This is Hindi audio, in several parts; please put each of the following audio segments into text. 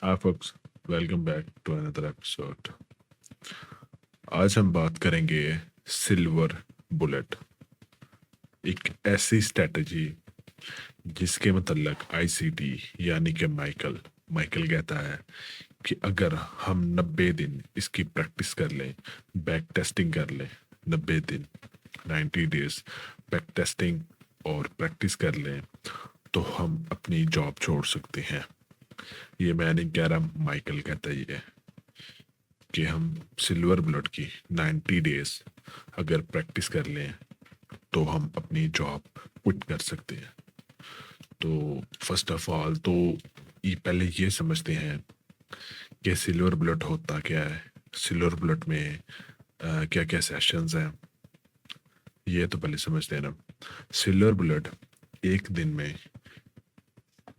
Hi folks, welcome back to another episode. आज हम बात करेंगे सिल्वर बुलेट, एक ऐसी स्ट्रेटजी जिसके मतलब आईसीटी यानी कि माइकल माइकल कहता है कि अगर हम 90 दिन इसकी प्रैक्टिस कर लें, बैक टेस्टिंग कर लें, 90 दिन 90 डेज बैक टेस्टिंग और प्रैक्टिस कर लें तो हम अपनी जॉब छोड़ सकते हैं। ये मैं नहीं कह रहा, माइकल कहता ही है कि हम सिल्वर बुलेट की 90 डेज अगर प्रैक्टिस कर लें तो हम अपनी जॉब क्विट कर सकते हैं। तो फर्स्ट ऑफ ऑल तो ये पहले ये समझते हैं कि सिल्वर बुलेट होता क्या है, सिल्वर बुलेट में क्या क्या सेशंस हैं, ये तो पहले समझते हैं ना। सिल्वर बुलेट एक दिन में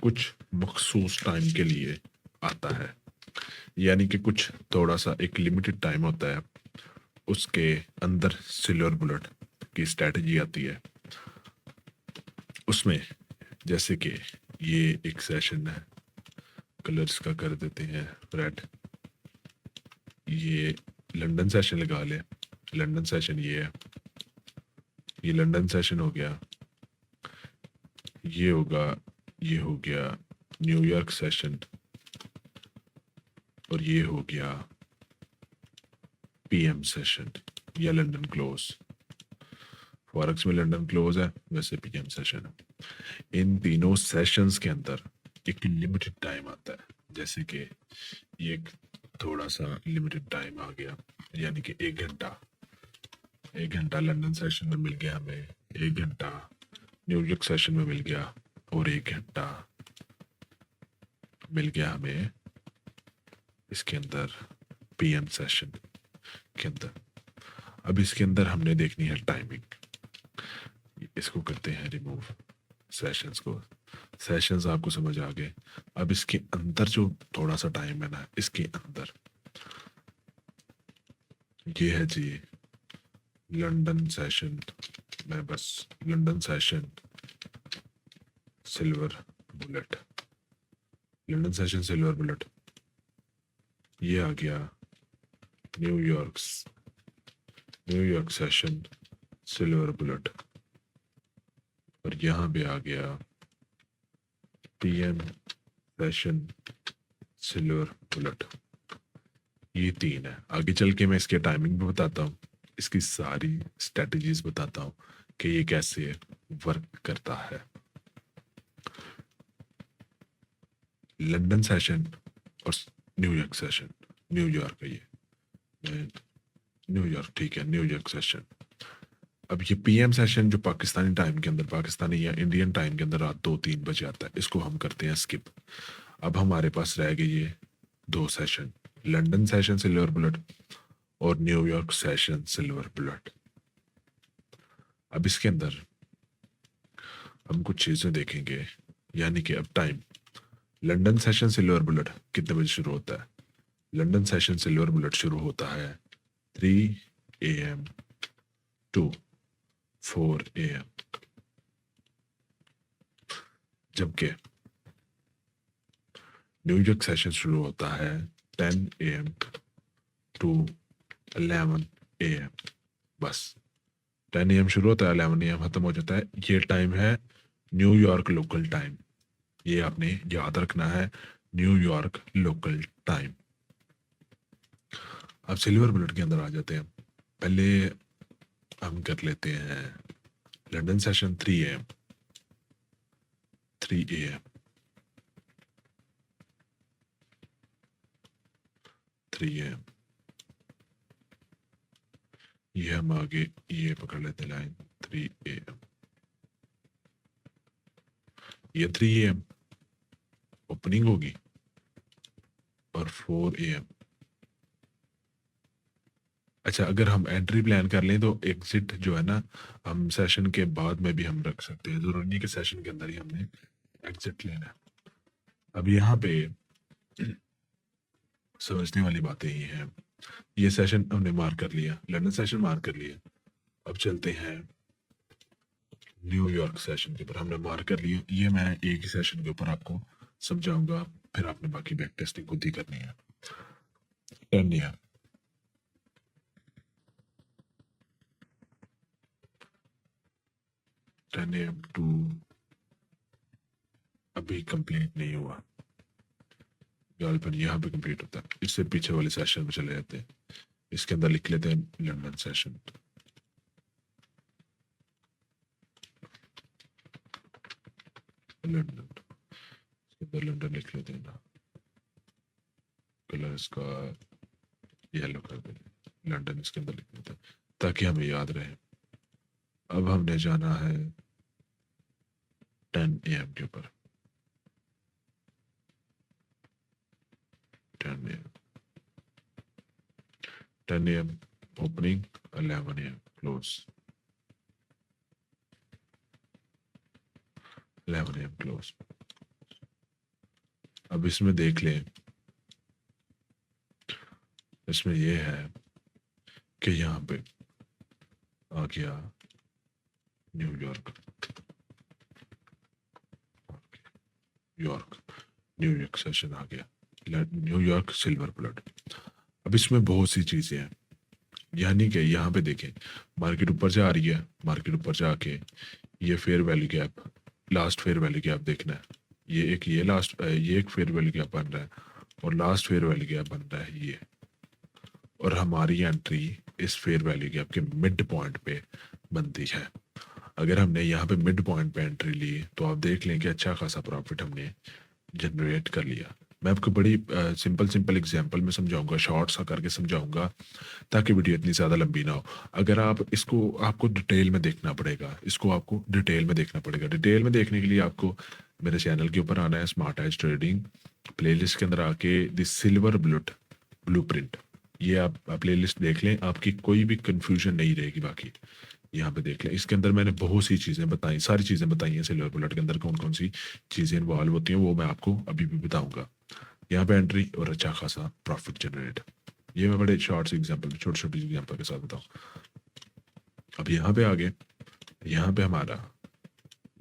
कुछ मखसूस टाइम के लिए आता है, यानी कि कुछ थोड़ा सा एक लिमिटेड टाइम होता है, उसके अंदर सिल्वर बुलेट की स्ट्रेटजी आती है। उसमें जैसे कि ये एक सेशन है, कलर्स का कर देते हैं रेड, ये लंदन सेशन लगा ले, लंदन सेशन ये है, ये लंदन सेशन हो गया, ये होगा, ये हो गया न्यूयॉर्क सेशन, और ये हो गया पीएम सेशन या लंदन क्लोज। फॉरेक्स में लंदन क्लोज है, वैसे पीएम सेशन है। इन तीनों सेशंस के अंदर एक लिमिटेड टाइम आता है, जैसे कि ये एक थोड़ा सा लिमिटेड टाइम आ गया, यानी कि 1 घंटा, 1 घंटा लंदन सेशन में मिल गया हमें, 1 घंटा न्यूयॉर्क सेशन में मिल गया, और 1 घंटा मिल गया हमें इसके अंदर पीएम सेशन के अंदर। अब इसके अंदर हमने देखनी है टाइमिंग, इसको करते हैं रिमूव, सेशंस को, सेशंस आपको समझ आ गए। अब इसके अंदर जो थोड़ा सा टाइम है ना, इसके अंदर ये है जी लंदन सेशन में, बस London session silver bullet, London session silver bullet, ये आ गया New York, New York session silver bullet, और यहाँ पे आ गया पीएम सेशन सिल्वर बुलेट। ये 3 है। आगे चल के मैं इसके टाइमिंग भी बताता हूँ, इसकी सारी स्ट्रेटजीज बताता हूँ कि ये कैसे वर्क करता है। लंदन सेशन और न्यूयॉर्क सेशन, न्यूयॉर्क है ये, न्यूयॉर्क ठीक है, न्यूयॉर्क सेशन। अब ये पीएम सेशन जो पाकिस्तानी टाइम के अंदर, पाकिस्तानी या इंडियन टाइम के अंदर रात 2-3 बजे आता है, इसको हम करते हैं स्किप। अब हमारे पास रह गए ये 2 session, London session silver bullet और न्यूयॉर्क सेशन सिल्वर बुलेट। अब इसके अंदर हम कुछ चीज़ें देखेंगे, यानी कि अब time, London session silver bullet कितने बजे शुरू होता है? लंदन सेशन सिल्वर बुलेट शुरू होता है 3 AM टू 4 AM, जबकि न्यूयॉर्क सेशन शुरू होता है 10 AM टू 11 AM। बस 10 AM शुरू होता है, 11 AM खत्म हो जाता है। ये टाइम है न्यूयॉर्क लोकल टाइम, ये आपने याद रखना है, न्यूयॉर्क लोकल टाइम। अब सिल्वर बुलेट के अंदर आ जाते हैं। पहले हम कर लेते हैं London session 3 AM, 3 AM, 3 AM। ये हम आगे ये पकड़ लेते लाइन 3 AM, ये 3 AM ओपनिंग होगी, और 4 AM। अच्छा, अगर हम एंट्री प्लान कर लें तो एग्जिट जो है ना, हम सेशन के बाद में भी हम रख सकते हैं, जरूरी नहीं कि सेशन के अंदर ही हमने एग्जिट लेना है। अब यहाँ पे समझने वाली बातें ये हैं, ये सेशन हमने मार्क कर लिया, लंदन सेशन मार्क कर लिया। अब चलते हैं न्यूयॉर्क सेशन के ऊपर, हमने मार्क कर लिया, ये मैं एक ही सेशन के ऊपर आपको समझाऊंगा, फिर आपने बाकी बैक टेस्टिंग खुद ही करनी है। 10 AM 10 AM टू अभी कंप्लीट नहीं हुआ, गालपन यहाँ पे कंप्लीट होता है। इससे पीछे वाले सेशन में चले जाते हैं, इसके अंदर लिख लेते हैं लंदन सेशन। लंदन, इसके अंदर लंदन लिख लेते हैं ना, कलर इसका येलो कर देंगे, लंदन इसके अंदर लिख लेते हैं ताकि हमें याद रहे। अब हमने जाना है 10 AM के ऊपर। 10 AM 10 AM opening, 11 AM close, 11 AM close. अब इसमें देख लें, इसमें ये है कि यहाँ पे आ गया न्यूयॉर्क, न्यूयॉर्क सेशन आ गया, न्यूयॉर्क सिल्वर बुलेट। अब इसमें बहुत सी चीज़ें हैं, यानी कि यहाँ पे देखें मार्केट ऊपर से आ रही है, मार्केट ऊपर से आके ये fair value gap, last fair value gap देखना है, ये एक फेयर वैल्यू गैप बन रहा है और लास्ट फेयर वैल्यू गैप बन रहा है ये, और हमारी एंट्री इस फेयर वैल्यू गैप के मिड पॉइंट पे बनती है। अगर हमने यहाँ पे मिड पॉइंट पे एंट्री ली तो आप देख लें कि अच्छा खासा प्रॉफिट हमने जनरेट कर लिया। मैं आपको बड़ी सिंपल एग्जांपल में समझाऊंगा, शॉर्ट्स करके समझाऊंगा ताकि वीडियो इतनी ज़्यादा लंबी ना हो। अगर आप इसको आपको डिटेल में देखना पड़ेगा, इसको आपको डिटेल में देखना पड़ेगा। डिटेल में देखने के लिए आपको मेरे चैनल के ऊपर आना है, स्मार्ट एज ट्रेडिंग प्लेलिस्ट के अंदर आके द सिल्वर बुलेट ब्लूप्रिंट, ये आप प्लेलिस्ट देख लें, आपकी कोई भी कंफ्यूजन नहीं रहेगी। बाकी यहाँ पे देख लें, इसके अंदर मैंने बहुत सी चीज़ें बताई, सारी चीज़ें बताई हैं सिल्वर बुलेट के अंदर कौन कौन सी चीज़ें इन्वॉल्व होती हैं, वो मैं आपको अभी भी बताऊंगा। यहाँ पे एंट्री और अच्छा खासा प्रॉफिट जनरेट, ये मैं बड़े शॉर्ट्स एग्जांपल, छोटे छोटे एग्जांपल के साथ बताऊँ। अब यहाँ पे आगे, यहाँ पे हमारा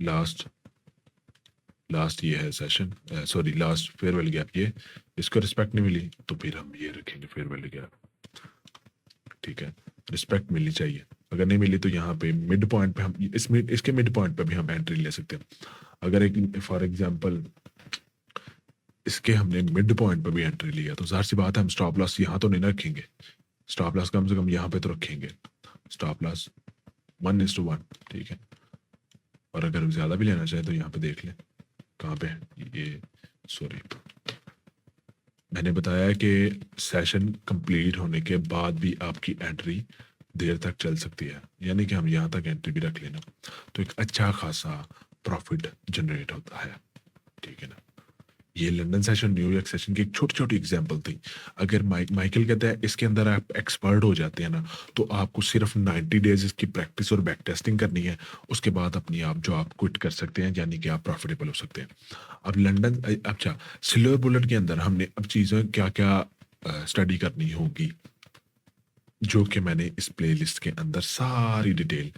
लास्ट ये है session, sorry last farewell gap, ये इसको रिस्पेक्ट नहीं मिली तो फिर हम ये रखेंगे फेयरवेल गैप, ठीक है, रिस्पेक्ट मिलनी चाहिए। अगर नहीं मिली तो यहाँ पे मिड पॉइंट पे हम इसके मिड पॉइंट पे भी हम एंट्री ले सकते हैं। अगर एक फॉर एग्जांपल इसके हमने मिड पॉइंट पे भी एंट्री लिया तो जाहिर सी बात है हम स्टॉप लॉस यहाँ तो नहीं ना रखेंगे, स्टॉप लॉस कम से कम यहाँ पे तो रखेंगे, स्टॉप लॉस 1:1, ठीक है। और अगर ज़्यादा भी लेना चाहे तो यहाँ पे देख लें कहाँ पे, ये सॉरी मैंने बताया कि सेशन कंप्लीट होने के बाद भी आपकी एंट्री देर तक चल सकती है, यानी कि हम यहाँ तक एंट्री भी रख लेना तो एक अच्छा खासा प्रॉफिट जनरेट होता है, ठीक है ना। ये लंदन सेशन न्यूयॉर्क सेशन की एक छोटी छोटी एग्जांपल थी। अगर माइकल कहता है इसके अंदर आप एक्सपर्ट हो जाते हैं ना तो आपको सिर्फ 90 डेज इसकी प्रैक्टिस और बैक टेस्टिंग करनी है, उसके बाद अपनी आप जो आप क्विट कर सकते हैं, यानी कि आप प्रॉफिटेबल हो सकते हैं। अब लंदन, अच्छा सिल्वर बुलेट के अंदर हमने अब चीज़ें क्या क्या स्टडी करनी होगी, जो कि मैंने इस प्लेलिस्ट के अंदर सारी डिटेल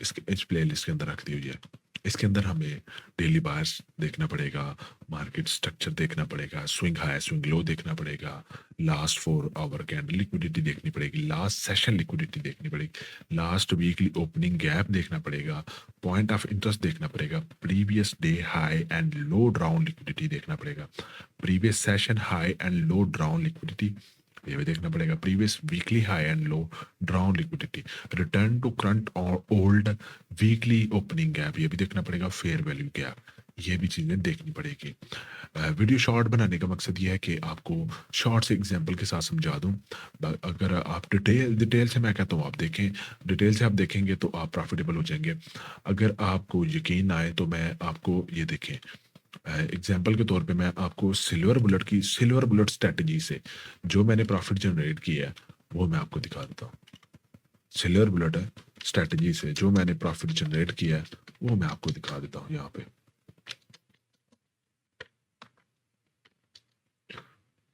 इस प्लेलिस्ट के अंदर रख दी हुई है। इसके अंदर हमें डेली बायर्स देखना पड़ेगा, मार्केट स्ट्रक्चर देखना पड़ेगा, स्विंग हाई स्विंग लो देखना पड़ेगा, लास्ट 4 आवर कैंडल लिक्विडिटी देखनी पड़ेगी, लास्ट सेशन लिक्विडिटी देखनी पड़ेगी, लास्ट वीकली ओपनिंग गैप देखना पड़ेगा, पॉइंट ऑफ इंटरेस्ट देखना पड़ेगा, previous day high and low drawn liquidity देखना पड़ेगा, previous session high and low drawn liquidity ये भी देखना पड़ेगा, previous weekly high and low drawn liquidity, return to current और ओल्ड वीकली ओपनिंग गैप ये भी देखना पड़ेगा, फेयर वैल्यू गैप ये भी चीज़ें देखनी पड़ेगी। वीडियो शॉर्ट बनाने का मकसद ये है कि आपको शॉर्ट से एग्जांपल के साथ समझा दूं। अगर आप डिटेल से मैं कहता हूँ आप देखें, डिटेल से आप देखेंगे तो आप प्रॉफिटेबल हो जाएंगे। अगर आपको यकीन आए तो मैं आपको ये देखें, एग्जाम्पल के तौर पे मैं आपको सिल्वर बुलेट स्ट्रेटजी से जो मैंने प्रॉफिट जनरेट किया है वो मैं आपको दिखा देता हूँ। सिल्वर बुलेट स्ट्रेटजी से जो मैंने प्रॉफिट जनरेट किया है वो मैं आपको दिखा देता हूँ। यहाँ पे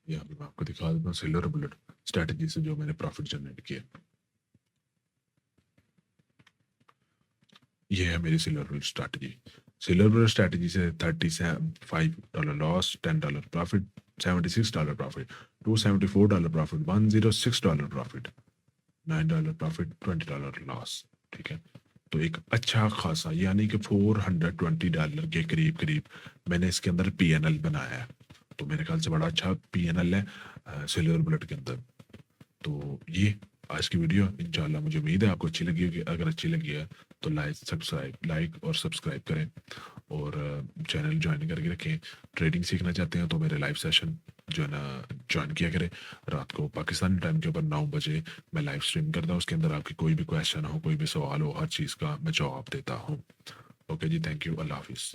मैं आपको दिखा देता हूँ सिल्वर बुलेट स्ट्रेटजी से जो मैंने प्रॉफिट जनरेट किया। ये है मेरी silver bullet strategy. Silver bullet strategy से $35 loss, $10 profit, $76 profit, $274 profit, $106 profit, $9 profit, $20 loss. ठीक है, तो एक अच्छा खासा यानी कि $420 के करीब करीब मैंने इसके अंदर PNL बनाया है। तो मेरे ख्याल से बड़ा अच्छा PNL है सिल्वर बुलेट के अंदर। तो ये आज की वीडियो इंशाल्लाह मुझे उम्मीद है आपको अच्छी लगी होगी। अगर अच्छी लगी है तो लाइक और सब्सक्राइब करें और चैनल ज्वाइन करके रखें। ट्रेडिंग सीखना चाहते हैं तो मेरे लाइव सेशन जो है ना ज्वाइन किया करें। रात को पाकिस्तानी टाइम के ऊपर 9 बजे मैं लाइव स्ट्रीम करता हूँ। उसके अंदर आपकी कोई भी क्वेश्चन हो, कोई भी सवाल हो, हर चीज़ का मैं जवाब देता हूँ। ओके जी, थैंक यू, अल्लाह हाफिज़।